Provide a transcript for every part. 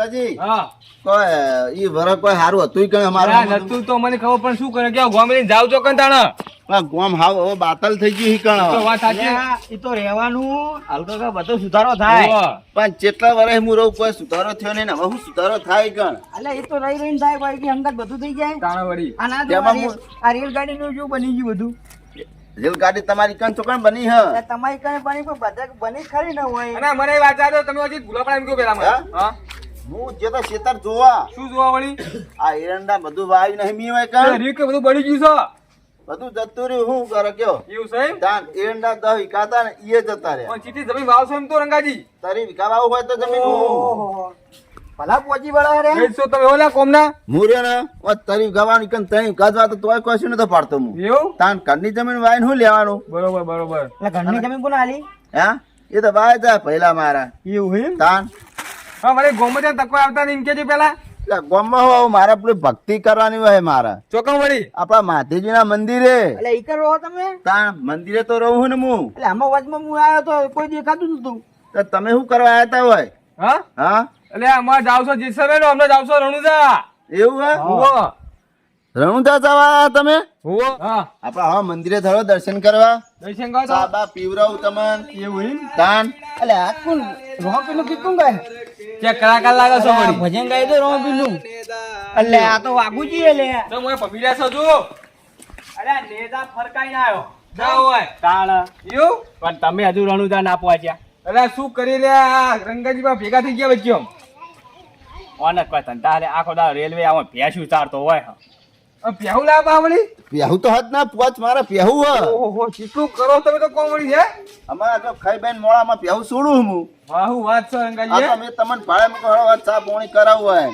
જેઠાજી હા કોઈ ઈ વરખ કોઈ હારું હતું કે અમારું નતું તો મને ખબર પણ શું કરે કે ગોમડી જાવ છો કન તાણ ગોમ હાવ હવે બાતલ થઈ ગયું હી કણ તો વાત સાચી એ તો રહેવાનું હલકો કે બધો સુધારો થાય પણ જેટલા વર્ષ હું રહું કોઈ સુધારો થયો નહીં ને હવે હું સુધારો થાય કણ એટલે એ તો રહી રહીને થાય કોઈ કે અંગત બધું થઈ જાય તાણ વળી આ ના તેમાં તો આ રેલગાડી નું શું બની ગયું બધું રેલગાડી તમારી કણ ચોકણ બની હ એટલે તમારી કઈ બની પણ બધા બની ખરી ન હોય અને મને વાત આજો તમે હજી ભૂલા પણ એમ કહો પેલા મને હા હું જે તો ખેતર જોવા શું જોવા વળી આ એરંડા બધું વાવી નહીં મી હોય કણ રીક બધું બળી ગયું છે બધું જતું રહ્યું હું કરે કયો એવું છે એમ? તાન એરંડા 10 વિકાતા ને ઈએ જતા રહ્યા પણ ચીટી જમીન વાવશો એમ તો રંગાજી તારી વિકાવા હોય તો જમીન ઓહો ભલા પહોંચી વળા રે વેચશો તમે ઓલા કોમના મુરે ને ઓ તારી વિકાવાની કન તઈ કાજવા તો તોય કોઈ નતો પાડતો હું એવું તાન ઘરની જમીન વાઈને હું લેવાનું બરોબર બરોબર એટલે ઘરની જમીન કોને આલી હે એ તો વાય જાય પહેલા મારા એવું એમ તાન હા મારે ગોમમાં ત્યાં તકો આવતા નહીં એમ કેજો પેલા એટલે ગામમાં હું મારા પેલી ભક્તિ કરવાની હોય મારા ચોકમ વળી આપણા માધેજીના મંદિરે એટલે ઈ કરો તમે તાન મંદિરે તો રહું હું ને હું એટલે આમાં વચમાં હું આવ્યો તો કોઈ દેખાતું નતું તો તમે શું કરવા આયા તા હોય હા હા એટલે અમાર જાવશો જીસર નો અમને જાવશો રણુજા એવું હે હુઓ રણુજા જવા આયા તમે હુઓ હા આપણા હા મંદિરે થયો દર્શન કરવા દર્શન કરો તો સાબા પીવરાવું તમને એવું એમ તાન એટલે આ કોણ રોહપીનું કીધું ગાય ચેક કલાકાર લાગે છો વળી ભજન ગાય તો રોહપીનું એટલે આ તો વાગુજી એટલે તો મોય પમીડા છો જો અરે નેજા ફરકાઈ ના આવ્યો જાવ હોય તાણ એવું પણ તમે હજુ રણુજા ના પહોંચ્યા અરે શું કરી લે આ રંગાજી માં ભેગા થઈ ગયા વચ્ચે ઓને કોઈ ધંધા રે આખો દા રેલવે આમાં ભેંસું ચારતો હોય પ્યાહુ લાવવા વળી પ્યાહુ તો હદ ના પોચ મારા પ્યાહુ હ ઓહો કેટલું કરો તમે તો કોમ વળી છે અમારા જો ખાઈ બેન મોળામાં પ્યાહુ છોડું હું વાહુ વાત છે આ રંગાજી તો મેં તમને ભાડે મૂકો ચા પોણી કરાવવું હોય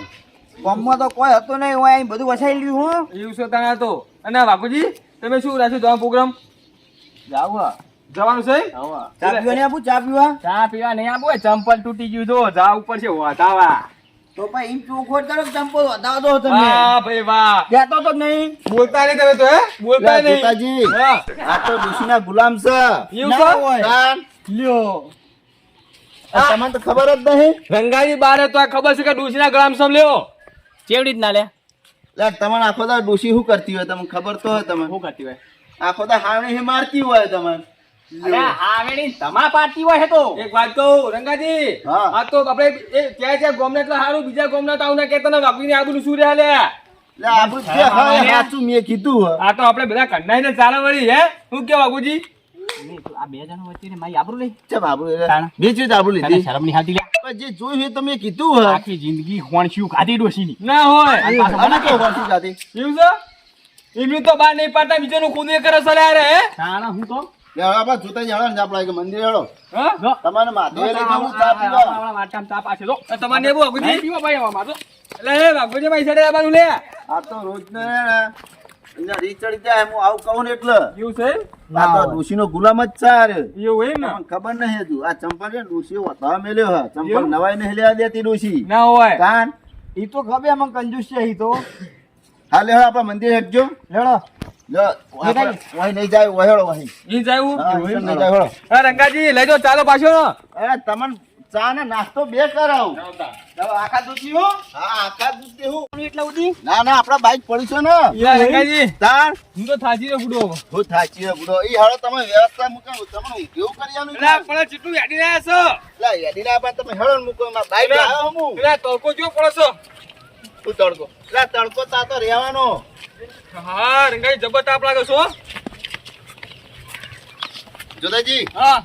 ગામમાં તો કોઈ હતું નહીં હોય અહીં બધું વસાઈ લીધું હું એવું છે તાણા તો અને વાઘુજી તમે શું રાખ્યું તમારો પ્રોગ્રામ જાવ જવાનું છે ચા પીવા નહીં આપું ચા પીવા ચા પીવા નહીં આપો ચંપલ તૂટી ગયું તો જા ઉપર છે વધાવા તો ભાઈ એમ ચોખવટ કરો કે ચંપલ વધાવો દો તમે વાહ ભાઈ વાહ કહેતો તો નહીં બોલતા નહીં તમે તો હે બોલતા નહીં પિતાજી હા આ તો ડુશીના ગુલામ છે એવું ના છે હોય. તાન, લ્યો આ તમને તો ખબર જ નહીં રંગાજી બારે તો આ ખબર છે કે ડુસીના ગ્રામ સમ લેવો ચેવડી જ ના લે લે તમને આખો દા ડુશી શું કરતી હોય તમને ખબર તો હોય તમને શું કરતી હોય આખો દા હાવણી હી મારતી હોય તમને અરે હાવેડી તમા પાર્ટી હોય છે તો એક વાત કહું રંગાજી હા. આ તો આપણે ત્યાં ત્યાં ગોમને એટલે સારું બીજા ગોમના તો આવું કેતા ને વાઘુની આબુનું શું રહ્યા લે લે આપણું જે હોય એ સાચું મેં કીધું હોય આ તો આપણે બધા કંડાઈને ચાલે વળી હે શું કે વાઘુજી આ બે જણ વચ્ચે ને મારી આબરૂ લઈ ચમ આબરૂ લે તાણ. બીજી જ આબરૂ તને લીધી શરમ ની હાથી લે પણ જે જોયું એ તમે કીધું હોય આખી જિંદગી હોણસ્યું ખાધી ડોશીની ના હોય અને તો વર્ષી જાતી એવું છે એમનું તો બાર નહીં પાડતા બીજાનું ખુદ એ કરે સલે રે હે તાણા હું તો લે હવે આપણે જોતા જ હેડો ને આપણે કે મંદિર હેડો હા જો તમારે માથે લઈ જવું ચા પીવા આવડા વાટામાં ચા પાસે જો તમારે એવું વાઘુજી નહીં પીવો ભાઈ આમાં જો એટલે હે વાઘુજી ભાઈ સાડે આવવાનું લે આ તો રોજ ને અહીંયા રીત ચડી જાય હું આવું કહું ને એટલે એવું છે આ તો ડોશીનો ગુલામ જ છે રે એવું એમ ને તમને ખબર નહીં હજુ આ ચંપલ છે ડોશી વતાવા મેલ્યો હા ચંપલ નવાઈ નહીં લેવા દેતી ડોશી ના હોય કાન એ તો ખબર આમાં કંજૂસ છે એ તો હા લે આપણા મંદિર હેડજો લેડો લે વહી નહીં જાય વહેડો વહી ઈ જાયું હા નહીં જાય હેડો હા રંગાજી લઈ જાઓ ચાલો પાછો અરે તમને ચા ને નાસ્તો બે કરાવું આખા દૂધી હો હા આખા દૂધ દેવું એટલા સુધી ના ના આપણા બાઈક પડી છે ને યા રંગાજી તાણ હું તો થાજી રે બુડો હું થાચી હે બુડો ઈ હાડો તમે વ્યવસ્થા મૂકો તમને કેવું કરી આનું એટલે પણ ચીટલું યાદી રહ્યા છો લા યાદી ના આપા તમે હેડો ને મૂકો માં બાઈક લાવો હું એટલે તડકો જો પડો છો હું તડકો લા તડકો તા તો રહેવાનો હા રંગાજી જબર તાપ લાગે છો જોદાજી હા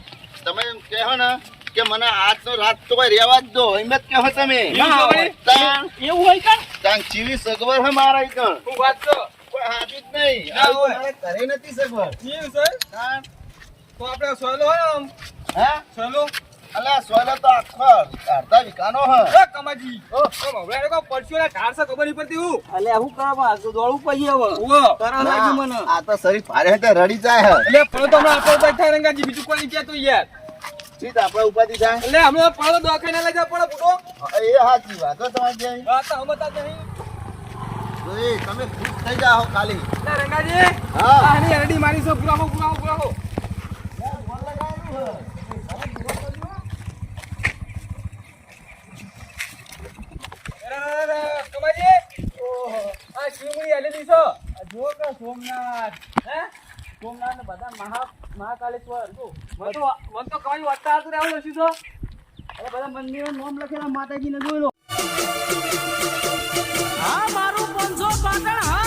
તમે એમ કહો ને કે મને આજનો રાત તો કોઈ રહેવા જ દો એમ જ કહો તમે એવું છે વળી? તાણ એવું હોય કે તાણ ચીવી સગવડ હે મારા ઈ કણ હું વાત છો કોઈ હાજી જ નહીં ના આ હોય. મારે ઘરે નથી સગવડ એવું છે તાણ તો આપણે સોયલો હોય ને આમ હે સોયલો અલા સોયલો તો આખો અડધા વિકાનો હે એ કમાજી ઓ મવડા કો પડ્યો ને ઢાર છે ખબર નહીં પડતી હું અલે હું કરવા દોડવું પડી હવે ઓવો તરસ લાગી મને આ તો શરીર ભારે હે તે રડી જાય હે એટલે પડો તો હમણાં આપણે બેઠા રંગાજી બીજું કોઈ નહીં કહેતું યાર ચીત આપણે ઉપાધી થાય એટલે હમણાં પડો દવાખાને લઈ જા પડો બુડો એ સાચી વાત હો તમારી જઈ હા તો હમતા નહીં એ તમે ખુશ થઈ જાઓ ખાલી એટલે રંગાજી હા આની હરડી મારી છે પુરાવો કહેવાની છો જો કે સોમનાથ હે સોમનાથ ને બધા મહાકાલેશ્વર જો મને તો કઈ વાતતા આવતું રહેવું લખ્યું છો અરે બધા મંદિરો નામ લખેલા માતાજીને જોઈ લો હા મારું 500 પાટણ હા